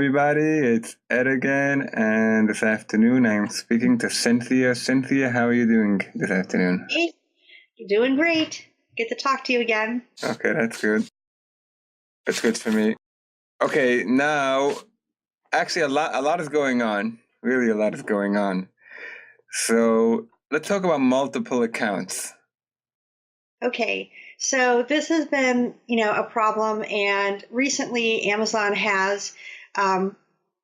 everybody. It's Ed again, and this afternoon I'm speaking to Cynthia. Cynthia, how are you doing this afternoon? Hey, you're doing great. Get to talk to you again. Okay, that's good. That's good for me. Okay, now, actually, a lot is going on. Really, a lot is going on. So let's talk about multiple accounts. Okay, so this has been, a problem, and recently Amazon has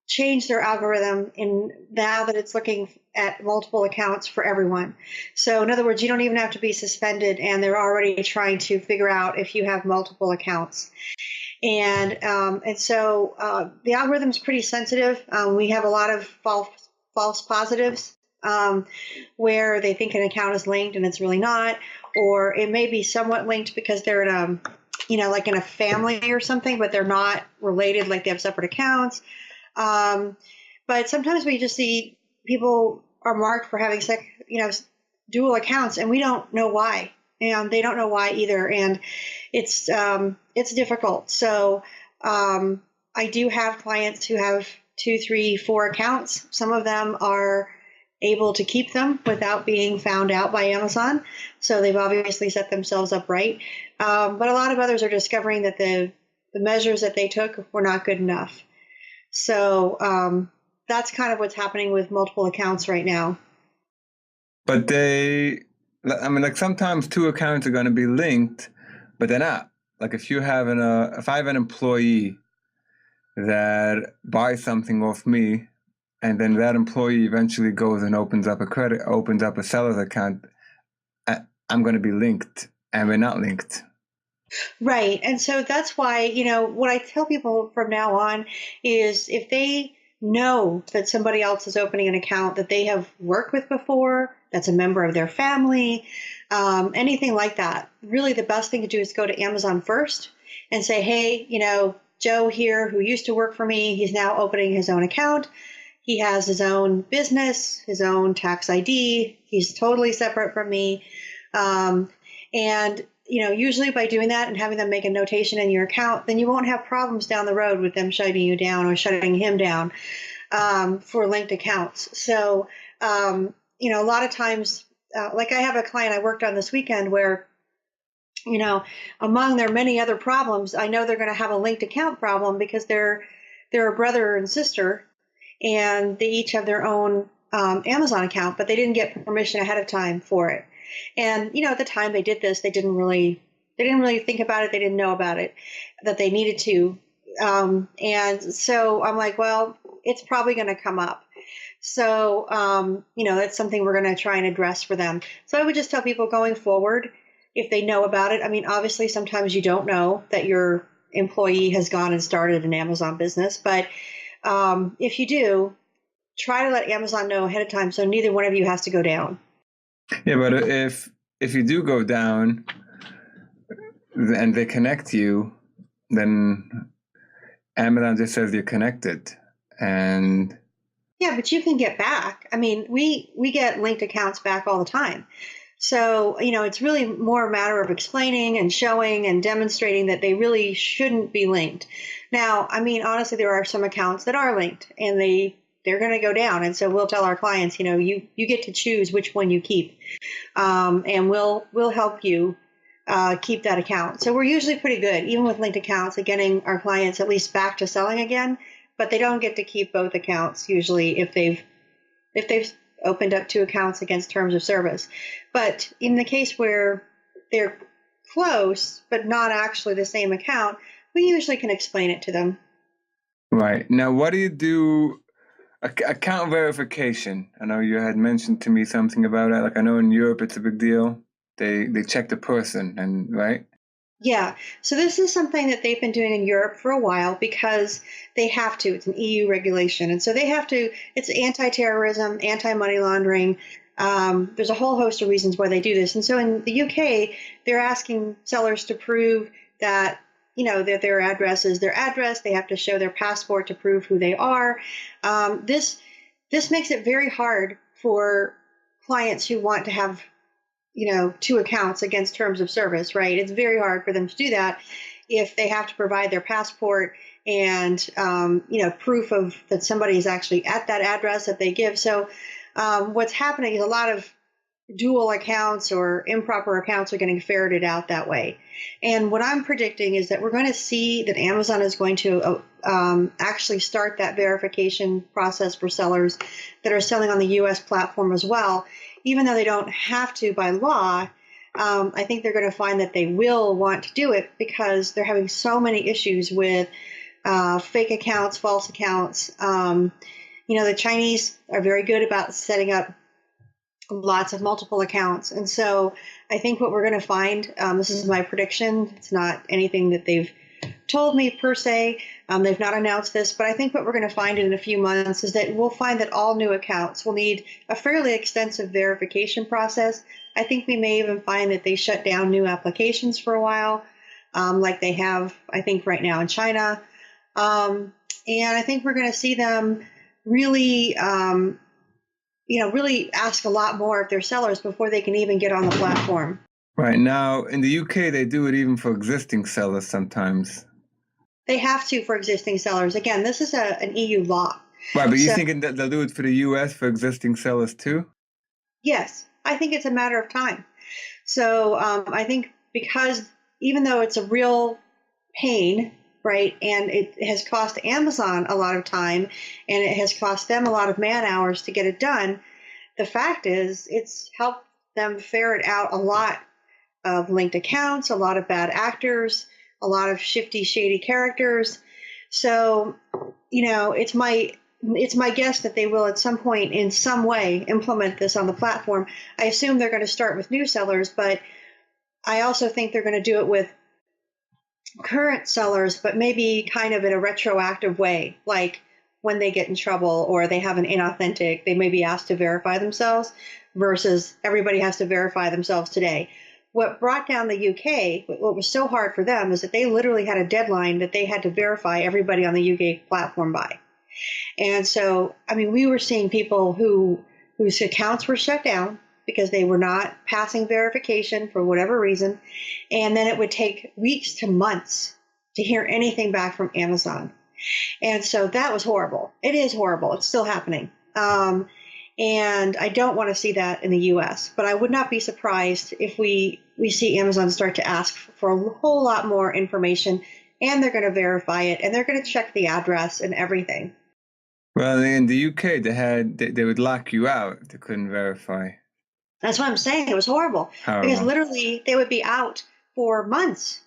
changed their algorithm in now that it's looking at multiple accounts for everyone. So in other words, you don't even have to be suspended, and they're already trying to figure out if you have multiple accounts. And so the algorithm is pretty sensitive. We have a lot of false positives where they think an account is linked and it's really not, or it may be somewhat linked because they're in like in a family or something, but they're not related, like they have separate accounts. But sometimes we just see people are marked for having dual accounts, and we don't know why, and they don't know why either, and it's difficult. So I do have clients who have 2, 3, 4 accounts. Some of them are able to keep them without being found out by Amazon, so they've obviously set themselves up right. But a lot of others are discovering that the measures that they took were not good enough. So that's kind of what's happening with multiple accounts right now. But like sometimes two accounts are going to be linked, but they're not. Like if I have an employee that buys something off me, and then that employee eventually goes and opens up a seller's account, I'm going to be linked, and we're not linked. Right. And so that's why, what I tell people from now on is if they know that somebody else is opening an account that they have worked with before, that's a member of their family, anything like that, really the best thing to do is go to Amazon first and say, hey, Joe here, who used to work for me, he's now opening his own account. He has his own business, his own tax ID. He's totally separate from me. And usually by doing that and having them make a notation in your account, then you won't have problems down the road with them shutting you down or shutting him down for linked accounts. So, a lot of times, like I have a client I worked on this weekend where, among their many other problems, I know they're going to have a linked account problem because they're a brother and sister, and they each have their own Amazon account, but they didn't get permission ahead of time for it. And, at the time they did this, they didn't really think about it. They didn't know about it, that they needed to. And so I'm like, well, it's probably going to come up. So, that's something we're going to try and address for them. So I would just tell people going forward, if they know about it, I mean, obviously sometimes you don't know that your employee has gone and started an Amazon business, but if you do, try to let Amazon know ahead of time so neither one of you has to go down. Yeah, but if you do go down and they connect you, then Amazon just says you're connected. And yeah, but you can get back. I mean, we get linked accounts back all the time. So, it's really more a matter of explaining and showing and demonstrating that they really shouldn't be linked. Now, I mean, honestly, there are some accounts that are linked and they're going to go down. And so we'll tell our clients, you get to choose which one you keep. And we'll help you keep that account. So we're usually pretty good, even with linked accounts, at getting our clients at least back to selling again. But they don't get to keep both accounts usually if they've opened up 2 accounts against terms of service. But in the case where they're close but not actually the same account, we usually can explain it to them. Right. Now, what do you do? Account verification. I know you had mentioned to me something about that. Like I know in Europe it's a big deal. They check the person, and right? Yeah, so this is something that they've been doing in Europe for a while because they have to. It's an EU regulation. And so they have to, it's anti-terrorism, anti-money laundering. There's a whole host of reasons why they do this. And so in the UK, they're asking sellers to prove that, that their address is their address. They have to show their passport to prove who they are. This makes it very hard for clients who want to have 2 accounts against terms of service, right? It's very hard for them to do that if they have to provide their passport and proof of that somebody is actually at that address that they give. So what's happening is a lot of dual accounts or improper accounts are getting ferreted out that way. And what I'm predicting is that we're going to see that Amazon is going to actually start that verification process for sellers that are selling on the U.S. platform as well, even though they don't have to by law. I think they're going to find that they will want to do it because they're having so many issues with fake accounts, false accounts. The Chinese are very good about setting up lots of multiple accounts. And so I think what we're going to find, this is my prediction, it's not anything that they've told me per se, they've not announced this, but I think what we're going to find in a few months is that we'll find that all new accounts will need a fairly extensive verification process. I think we may even find that they shut down new applications for a while, like they have, I think, right now in China. And I think we're going to see them really really ask a lot more of their sellers before they can even get on the platform. Right. Now, in the UK, they do it even for existing sellers sometimes. They have to for existing sellers. Again, this is an EU law. Right, but you thinking that they'll do it for the US for existing sellers too? Yes, I think it's a matter of time. So I think because even though it's a real pain, right, and it has cost Amazon a lot of time and it has cost them a lot of man hours to get it done, the fact is it's helped them ferret out a lot of linked accounts, a lot of bad actors, a lot of shifty, shady characters. So, it's my guess that they will at some point in some way implement this on the platform. I assume they're going to start with new sellers, but I also think they're going to do it with current sellers, but maybe kind of in a retroactive way, like when they get in trouble or they have an inauthentic, they may be asked to verify themselves versus everybody has to verify themselves today. What brought down the UK, what was so hard for them is that they literally had a deadline that they had to verify everybody on the UK platform by. And so, we were seeing people whose accounts were shut down because they were not passing verification for whatever reason. And then it would take weeks to months to hear anything back from Amazon. And so that was horrible. It is horrible. It's still happening. And I don't want to see that in the US, but I would not be surprised if we see Amazon start to ask for a whole lot more information, and they're going to verify it, and they're going to check the address and everything. Well, in the UK, they would lock you out if they couldn't verify. That's what I'm saying. It was horrible. Because literally they would be out for months.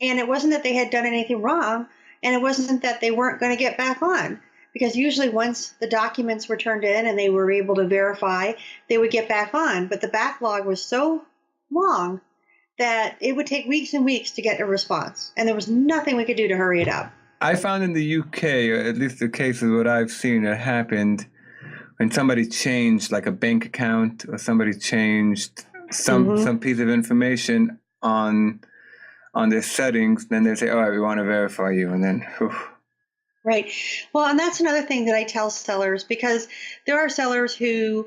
And it wasn't that they had done anything wrong, and it wasn't that they weren't going to get back on. Because usually once the documents were turned in and they were able to verify, they would get back on. But the backlog was so long that it would take weeks and weeks to get a response. And there was nothing we could do to hurry it up. I found in the UK, or at least the cases what I've seen, it happened when somebody changed like a bank account or somebody changed some piece of information on their settings, then they say, all right, we want to verify you. And then, whew. Right. Well, and that's another thing that I tell sellers, because there are sellers who,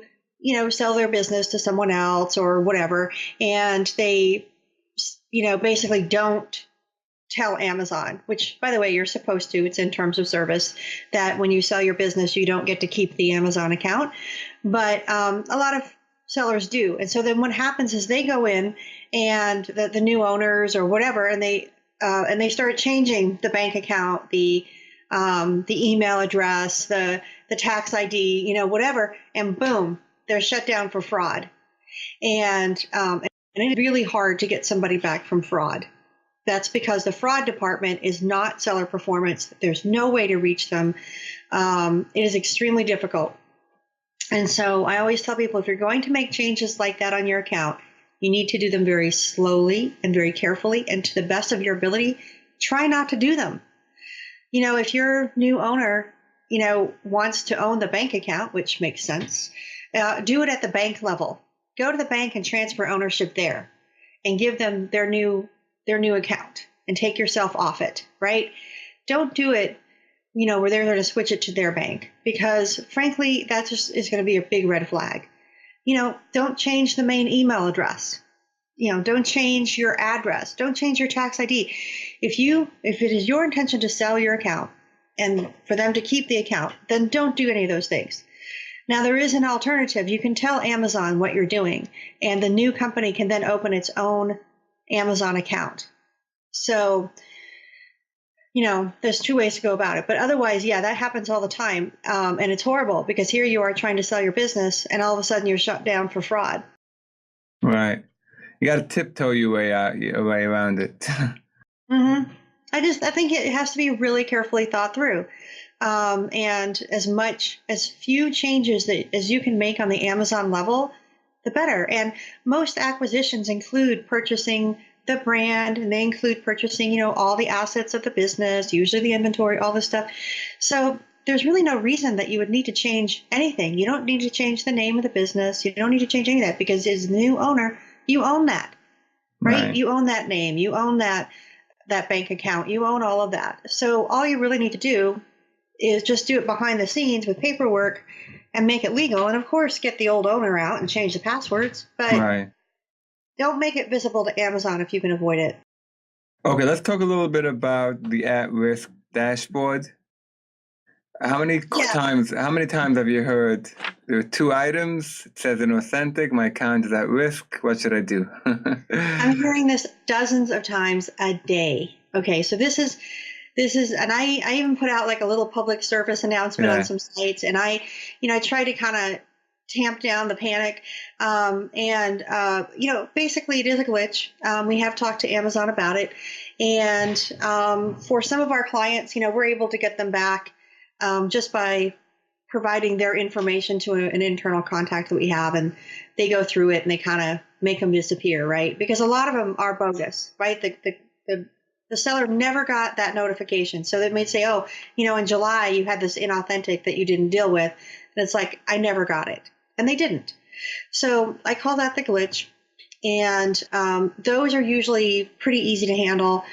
sell their business to someone else or whatever, and they, basically don't tell Amazon, which, by the way, you're supposed to. It's in terms of service that when you sell your business, you don't get to keep the Amazon account. But a lot of sellers do. And so then what happens is they go in and the new owners or whatever, and they start changing the bank account, the email address, the tax ID, whatever, and boom, they're shut down for fraud. And it's really hard to get somebody back from fraud. That's because the fraud department is not seller performance. There's no way to reach them. It is extremely difficult. And so I always tell people, if you're going to make changes like that on your account, you need to do them very slowly and very carefully, and to the best of your ability, try not to do them. If your new owner, wants to own the bank account, which makes sense, do it at the bank level. Go to the bank and transfer ownership there and give them their new account and take yourself off it, right? Don't do it, where they're going to switch it to their bank, because frankly, that just is going to be a big red flag. Don't change the main email address. Don't change your address. Don't change your tax ID. If it is your intention to sell your account and for them to keep the account, then don't do any of those things. Now, there is an alternative. You can tell Amazon what you're doing, and the new company can then open its own Amazon account. So, there's two ways to go about it. But otherwise, yeah, that happens all the time. And it's horrible because here you are trying to sell your business, and all of a sudden you're shut down for fraud. Right. You got to tiptoe your way around it. Mm-hmm. I think it has to be really carefully thought through. And as few changes as you can make on the Amazon level, the better. And most acquisitions include purchasing the brand, and they include purchasing, all the assets of the business, usually the inventory, all this stuff. So there's really no reason that you would need to change anything. You don't need to change the name of the business. You don't need to change any of that because as the new owner, you own that, right? You own that name. You own that bank account. You own all of that. So all you really need to do is just do it behind the scenes with paperwork and make it legal. And of course, get the old owner out and change the passwords, but don't make it visible to Amazon if you can avoid it. Okay, let's talk a little bit about the at-risk dashboard. How many times have you heard there are 2 items? It says inauthentic. My account is at risk. What should I do? I'm hearing this dozens of times a day. Okay, so this is, and I even put out like a little public service announcement on some sites, and I try to kind of tamp down the panic. Basically it is a glitch. We have talked to Amazon about it. And for some of our clients, we're able to get them back just by providing their information to an internal contact that we have, and they go through it and they kind of make them disappear, right? Because a lot of them are bogus, right? The seller never got that notification. So they may say, oh, in July you had this inauthentic that you didn't deal with. And it's like, I never got it. And they didn't. So I call that the glitch. And those are usually pretty easy to handle.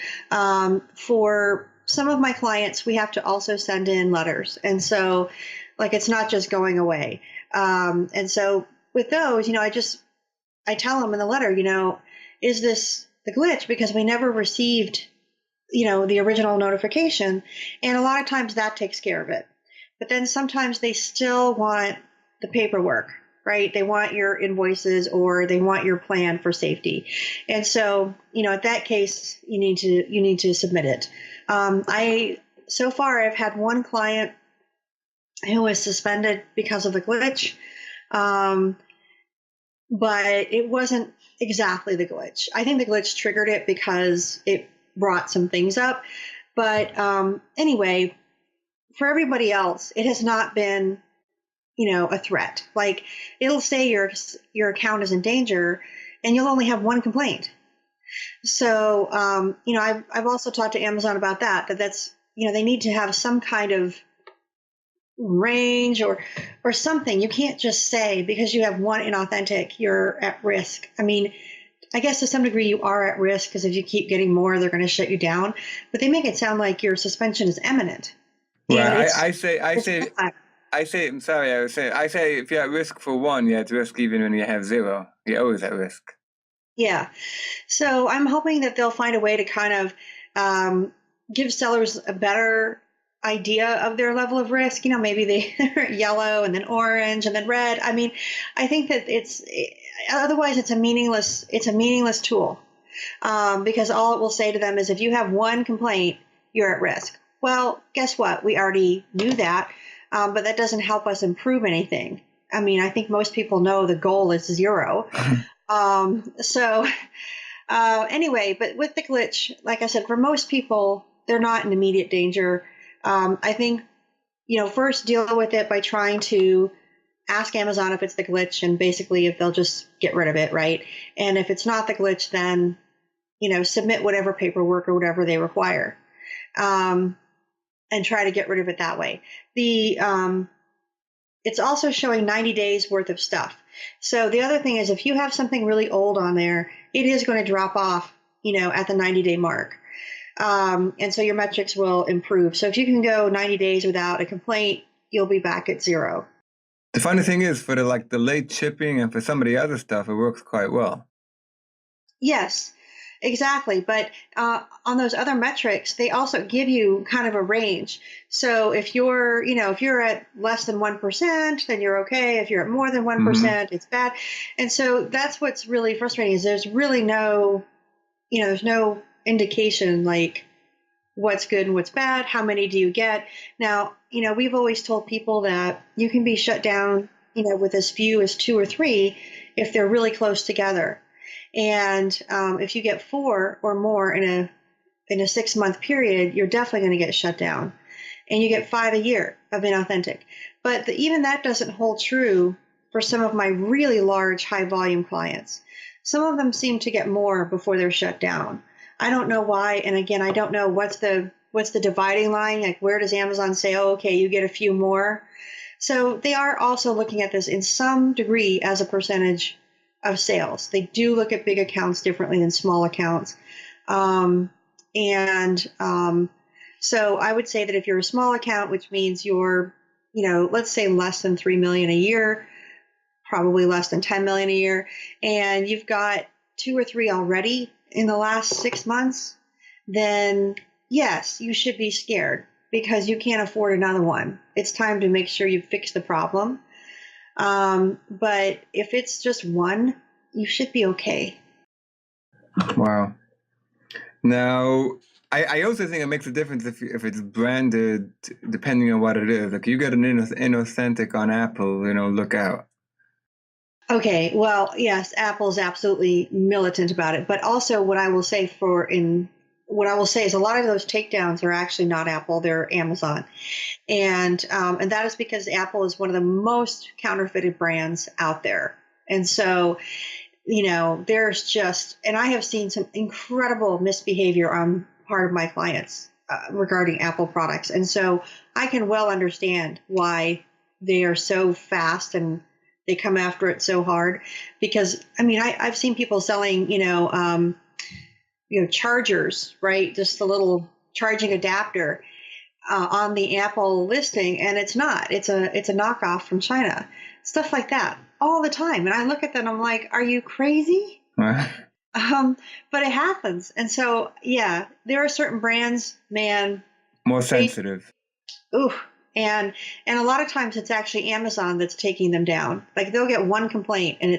For some of my clients, we have to also send in letters. And so it's not just going away. And so with those, I tell them in the letter, is this the glitch? Because we never received, the original notification. And a lot of times that takes care of it. But then sometimes they still want the paperwork, right? They want your invoices or they want your plan for safety. And so, at that case, you need to submit it. So far I've had one client who was suspended because of the glitch. But it wasn't exactly the glitch. I think the glitch triggered it because it brought some things up. But anyway, for everybody else, it has not been, a threat. Like it'll say your account is in danger and you'll only have one complaint. So, I've also talked to Amazon about that's, they need to have some kind of range or something. You can't just say because you have one inauthentic, you're at risk. I mean, I guess to some degree you are at risk because if you keep getting more, they're going to shut you down. But they make it sound like your suspension is imminent. Right. I say, I'm sorry, I say if you're at risk for 1, you're at risk even when you have 0. You're always at risk. Yeah. So I'm hoping that they'll find a way to kind of give sellers a better idea of their level of risk. Maybe they're yellow and then orange and then red. I mean, I think that otherwise it's a meaningless tool because all it will say to them is if you have one complaint, you're at risk. Well, guess what? We already knew that, but that doesn't help us improve anything. I mean, I think most people know the goal is 0. Anyway, but with the glitch, like I said, for most people, they're not in immediate danger. I think, first deal with it by trying to ask Amazon if it's the glitch and basically if they'll just get rid of it, right? And if it's not the glitch, then, submit whatever paperwork or whatever they require. And try to get rid of it that way. It's also showing 90 days worth of stuff. So the other thing is if you have something really old on there, it is going to drop off, at the 90-day mark. And so your metrics will improve. So if you can go 90 days without a complaint, you'll be back at 0. The funny thing is for the late shipping and for some of the other stuff, it works quite well. Yes, exactly. But on those other metrics, they also give you kind of a range. So if you're, if you're at less than 1%, then you're okay. If you're at more than Mm-hmm. 1%, it's bad. And so that's what's really frustrating is there's really no, there's no indication like what's good and what's bad. How many do you get? Now, we've always told people that you can be shut down, with as few as two or three if they're really close together. And if you get four or more in a 6 month period, you're definitely going to get shut down. And you get 5 a year of inauthentic. But even that doesn't hold true for some of my really large, high volume clients. Some of them seem to get more before they're shut down. I don't know why. And again, I don't know what's the dividing line. Like, where does Amazon say, oh, okay, you get a few more? So they are also looking at this in some degree as a percentage of sales. They do look at big accounts differently than small accounts. So I would say that if you're a small account, which means you're, let's say less than 3 million a year, probably less than 10 million a year, and you've got 2 or 3 already in the last 6 months, then yes, you should be scared because you can't afford another one. It's time to make sure you fix the problem. But if it's just one, you should be okay. Wow. Now, I also think it makes a difference if it's branded, depending on what it is. Like, you get an inauthentic on Apple, look out. Okay, well, yes, Apple's absolutely militant about it. But also, what I will say is a lot of those takedowns are actually not Apple; they're Amazon, and that is because Apple is one of the most counterfeited brands out there, and so there's just, and I have seen some incredible misbehavior on part of my clients regarding Apple products. And so I can well understand why they are so fast and they come after it so hard. Because, I mean, I've seen people selling, chargers, right? Just the little charging adapter on the Apple listing, and it's not. It's a knockoff from China. Stuff like that all the time. And I look at them, I'm like, are you crazy? But it happens. And so, yeah, there are certain brands, man. More sensitive. Ooh, and a lot of times it's actually Amazon that's taking them down. Like, they'll get one complaint and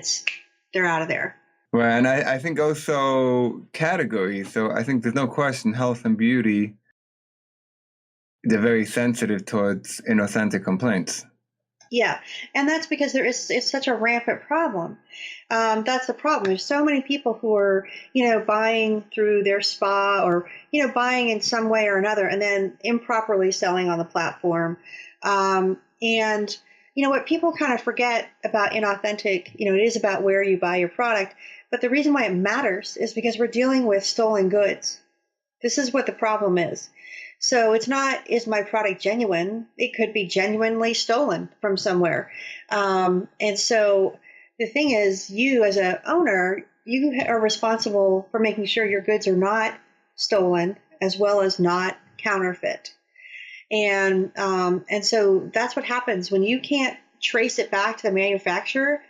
they're out of there. Right, and I think also categories. So I think there's no question, health and beauty, they're very sensitive towards inauthentic complaints. Yeah, and that's because it's such a rampant problem. That's the problem. There's so many people who are, buying through their spa or, buying in some way or another and then improperly selling on the platform. And, what people kind of forget about inauthentic, it is about where you buy your product. But the reason why it matters is because we're dealing with stolen goods. This is what the problem is. So it's not, is my product genuine? It could be genuinely stolen from somewhere. And so the thing is, you as an owner, you are responsible for making sure your goods are not stolen as well as not counterfeit. And so that's what happens when you can't trace it back to the manufacturer.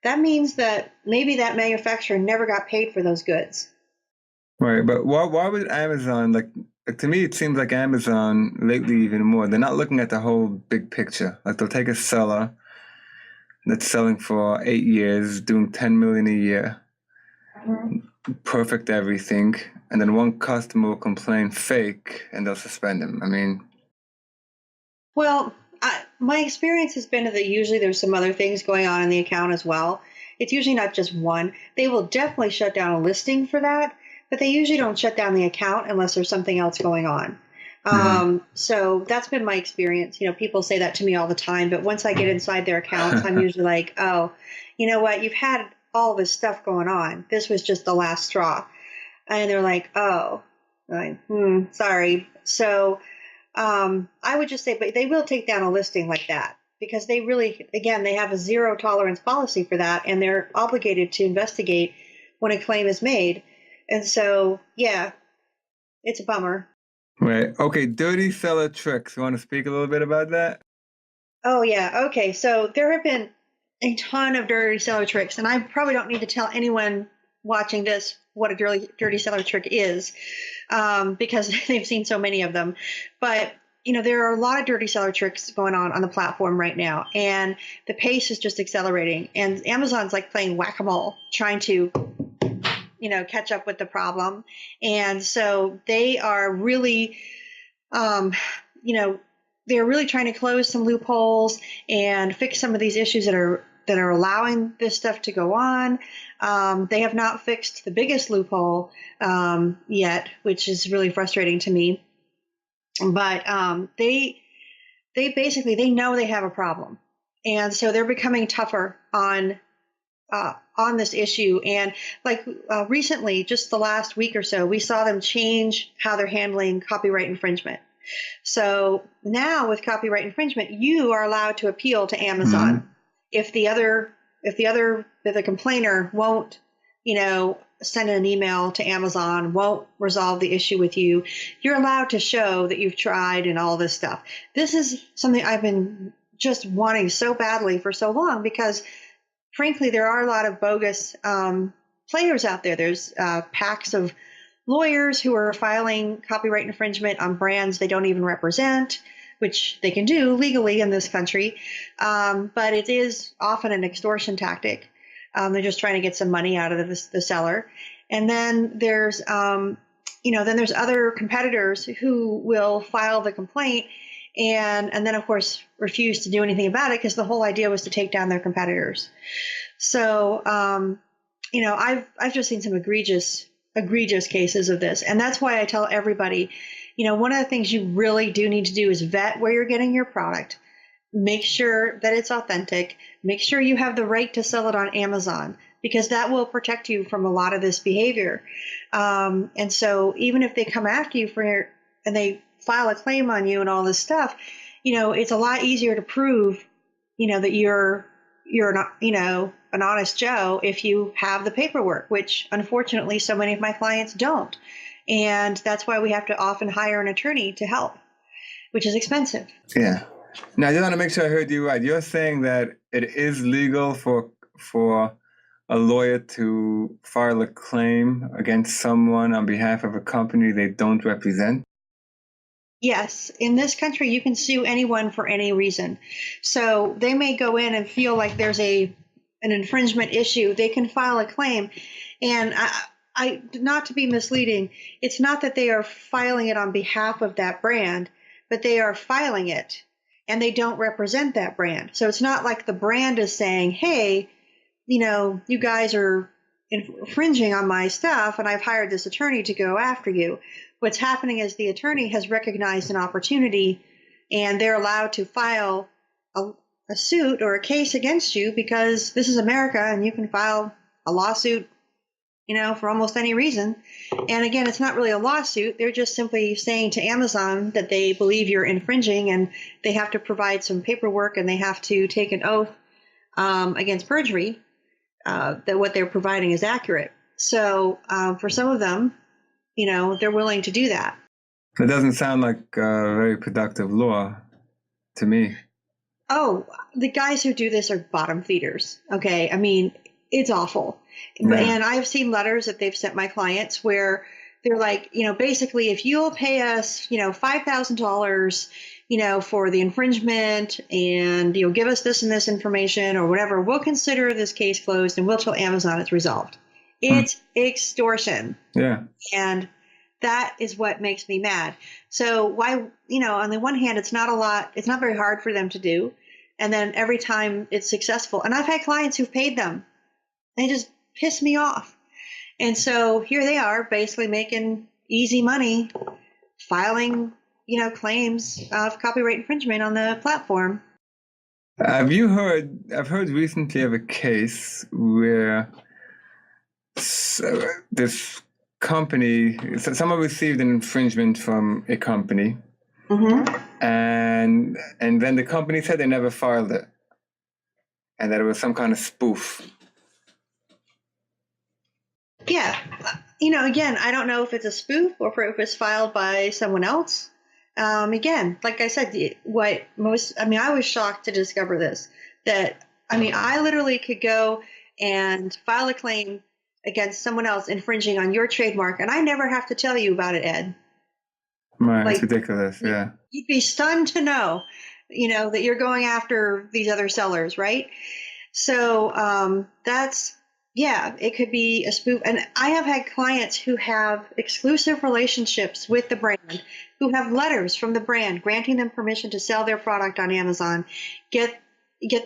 That means that maybe that manufacturer never got paid for those goods. Right, but why would Amazon, like, to me, it seems like Amazon lately even more, they're not looking at the whole big picture. Like, they'll take a seller that's selling for 8 years, doing 10 million a year, perfect everything, and then one customer will complain fake, and they'll suspend him. I mean, well, my experience has been that usually there's some other things going on in the account as well. It's usually not just one. They will definitely shut down a listing for that, but they usually don't shut down the account unless there's something else going on. So that's been my experience. People say that to me all the time, but once I get inside their accounts, I'm usually like, oh, you know what? You've had all this stuff going on. This was just the last straw. And they're like, oh, like, sorry. So I would just say, but they will take down a listing like that because they really, again, they have a zero tolerance policy for that, and they're obligated to investigate when a claim is made. And so, yeah, it's a bummer. right. Okay, dirty seller tricks. You want to speak a little bit about that? Oh, yeah. Okay. So there have been a ton of dirty seller tricks, and I probably don't need to tell anyone watching this what a dirty seller trick is, because they've seen so many of them. But there are a lot of dirty seller tricks going on the platform right now, and the pace is just accelerating. And Amazon's like playing whack-a-mole, trying to catch up with the problem. And so they are really, they're really trying to close some loopholes and fix some of these issues that are allowing this stuff to go on. They have not fixed the biggest loophole yet, which is really frustrating to me. But they basically, they know they have a problem, and so they're becoming tougher on this issue. And like recently, just the last week or so, we saw them change how they're handling copyright infringement. So now with copyright infringement, you are allowed to appeal to Amazon. If the complainer won't, send an email to Amazon, won't resolve the issue with you, you're allowed to show that you've tried and all this stuff. This is something I've been just wanting so badly for so long, because frankly, there are a lot of bogus players out there. There's packs of lawyers who are filing copyright infringement on brands they don't even represent, which they can do legally in this country. But it is often an extortion tactic. They're just trying to get some money out of the seller. And then there's, there's other competitors who will file the complaint and then of course refuse to do anything about it, because the whole idea was to take down their competitors. So, I've just seen some egregious cases of this. And that's why I tell everybody, one of the things you really do need to do is vet where you're getting your product. Make sure that it's authentic. Make sure you have the right to sell it on Amazon, because that will protect you from a lot of this behavior. And so even if they come after you and they file a claim on you and all this stuff, it's a lot easier to prove, that you're not, an honest Joe if you have the paperwork, which unfortunately so many of my clients don't. And that's why we have to often hire an attorney to help, which is expensive. Yeah. Now, I just want to make sure I heard you right. You're saying that it is legal for a lawyer to file a claim against someone on behalf of a company they don't represent? Yes. In this country, you can sue anyone for any reason. So they may go in and feel like there's an infringement issue. They can file a claim. And I not to be misleading, it's not that they are filing it on behalf of that brand, but they are filing it and they don't represent that brand. So it's not like the brand is saying, hey, you guys are infringing on my stuff and I've hired this attorney to go after you. What's happening is the attorney has recognized an opportunity and they're allowed to file a suit or a case against you, because this is America and you can file a lawsuit, for almost any reason. And again, it's not really a lawsuit. They're just simply saying to Amazon that they believe you're infringing, and they have to provide some paperwork and they have to take an oath against perjury that what they're providing is accurate. So for some of them, they're willing to do that. It doesn't sound like a very productive law to me. Oh, the guys who do this are bottom feeders. Okay. I mean, it's awful. Yeah. And I've seen letters that they've sent my clients where they're like, basically, if you'll pay us, $5,000, for the infringement, and you'll give us this and this information or whatever, we'll consider this case closed and we'll tell Amazon it's resolved. It's extortion. Yeah. And that is what makes me mad. So why, on the one hand, it's not very hard for them to do. And then every time it's successful. And I've had clients who've paid them. They just piss me off. And so here they are basically making easy money, filing, claims of copyright infringement on the platform. I've heard recently of a case where this company, someone received an infringement from a company, and then the company said they never filed it, and that it was some kind of spoof. Yeah. Again, I don't know if it's a spoof or if it's filed by someone else. Again, like I said, I was shocked to discover this, I literally could go and file a claim against someone else infringing on your trademark, and I never have to tell you about it, Ed. Right, Like, it's ridiculous. Yeah. You'd be stunned to know, that you're going after these other sellers, right? So it could be a spoof. And I have had clients who have exclusive relationships with the brand, who have letters from the brand granting them permission to sell their product on Amazon, get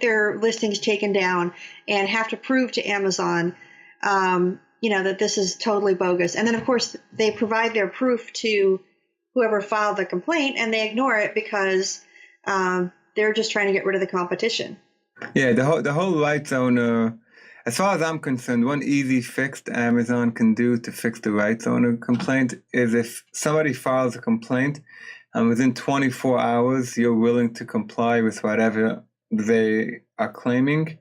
their listings taken down, and have to prove to Amazon, that this is totally bogus. And then, of course, they provide their proof to whoever filed the complaint, and they ignore it because they're just trying to get rid of the competition. Yeah, the whole rights owner, as far as I'm concerned, one easy fix that Amazon can do to fix the rights owner complaint is if somebody files a complaint and within 24 hours you're willing to comply with whatever they are claiming,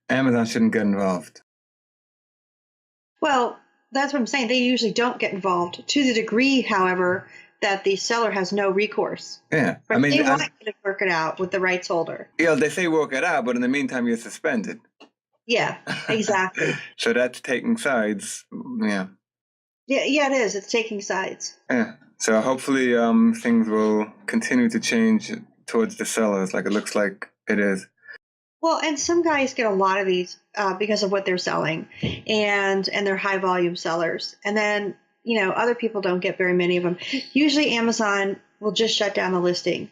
Amazon shouldn't get involved. Well, that's what I'm saying. They usually don't get involved to the degree, however, that the seller has no recourse. Yeah. But they want you to work it out with the rights holder. Yeah, they say work it out, but in the meantime, you're suspended. Yeah, exactly. So that's taking sides. Yeah. Yeah, it is. It's taking sides. Yeah. So hopefully things will continue to change towards the sellers, like it looks like it is. Well, and some guys get a lot of these because of what they're selling, and they're high volume sellers. And then, other people don't get very many of them. Usually Amazon will just shut down the listing.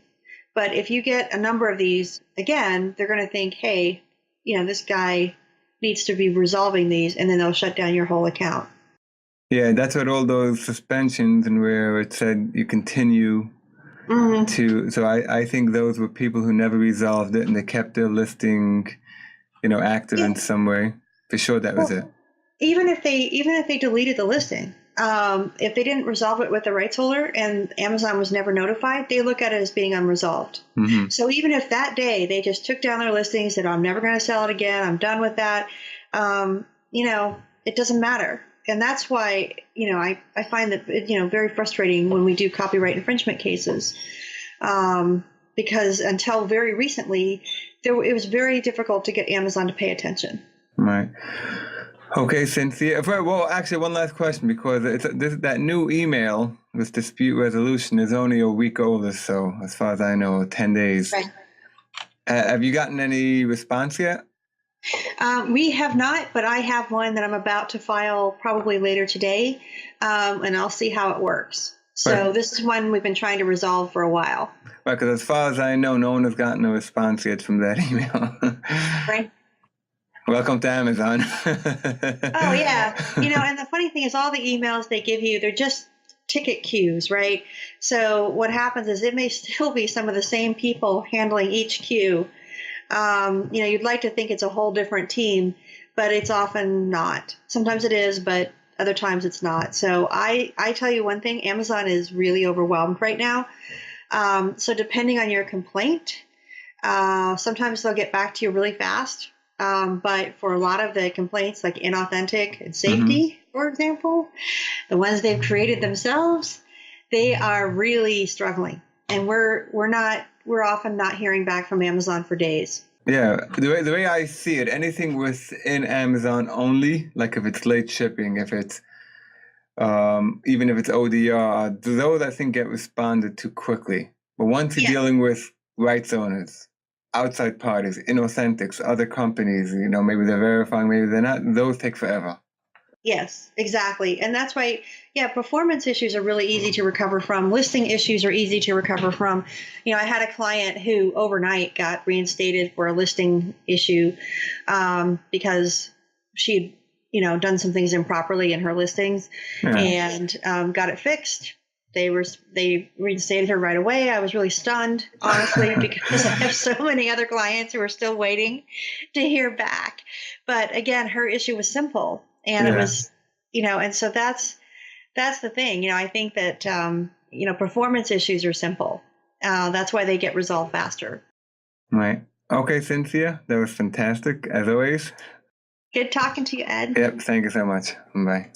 But if you get a number of these, again, they're going to think, hey, this guy needs to be resolving these, and then they'll shut down your whole account. Yeah, that's what all those suspensions and where it said you continue to. So I think those were people who never resolved it and they kept their listing, active in some way. For sure, that was it. Even if they deleted the listing, if they didn't resolve it with the rights holder and Amazon was never notified, they look at it as being unresolved. Mm-hmm. So even if that day they just took down their listing, said, I'm never going to sell it again, I'm done with that, it doesn't matter. And that's why, I find that, very frustrating when we do copyright infringement cases, because until very recently, it was very difficult to get Amazon to pay attention. Right. Okay, Cynthia. Well, actually, one last question, because that new email, this dispute resolution, is only a week old or so, as far as I know, 10 days. Right. Have you gotten any response yet? We have not, but I have one that I'm about to file probably later today, and I'll see how it works. So right. This is one we've been trying to resolve for a while. Right, because as far as I know, no one has gotten a response yet from that email. Right. Welcome to Amazon. Oh, yeah. And the funny thing is all the emails they give you, they're just ticket queues, right? So what happens is it may still be some of the same people handling each queue. You'd like to think it's a whole different team, but it's often not. Sometimes it is, but other times it's not. So I tell you one thing, Amazon is really overwhelmed right now. So depending on your complaint, sometimes they'll get back to you really fast. But for a lot of the complaints like inauthentic and safety, for example, the ones they've created themselves, they are really struggling. And we're often not hearing back from Amazon for days. Yeah, the way I see it, anything within Amazon only, like if it's late shipping, if it's even if it's ODR, those I think get responded to quickly. But once you're dealing with rights owners, outside parties, inauthentics, other companies, maybe they're verifying, maybe they're not, those take forever. Yes, exactly. And that's why, performance issues are really easy to recover from. Listing issues are easy to recover from. I had a client who overnight got reinstated for a listing issue because she'd, done some things improperly in her listings and got it fixed. They reinstated her right away. I was really stunned, honestly, because I have so many other clients who are still waiting to hear back. But again, her issue was simple. And it was, and so that's the thing. I think that, performance issues are simple. That's why they get resolved faster. Right. Okay, Cynthia, that was fantastic, as always. Good talking to you, Ed. Yep, thank you so much. Bye.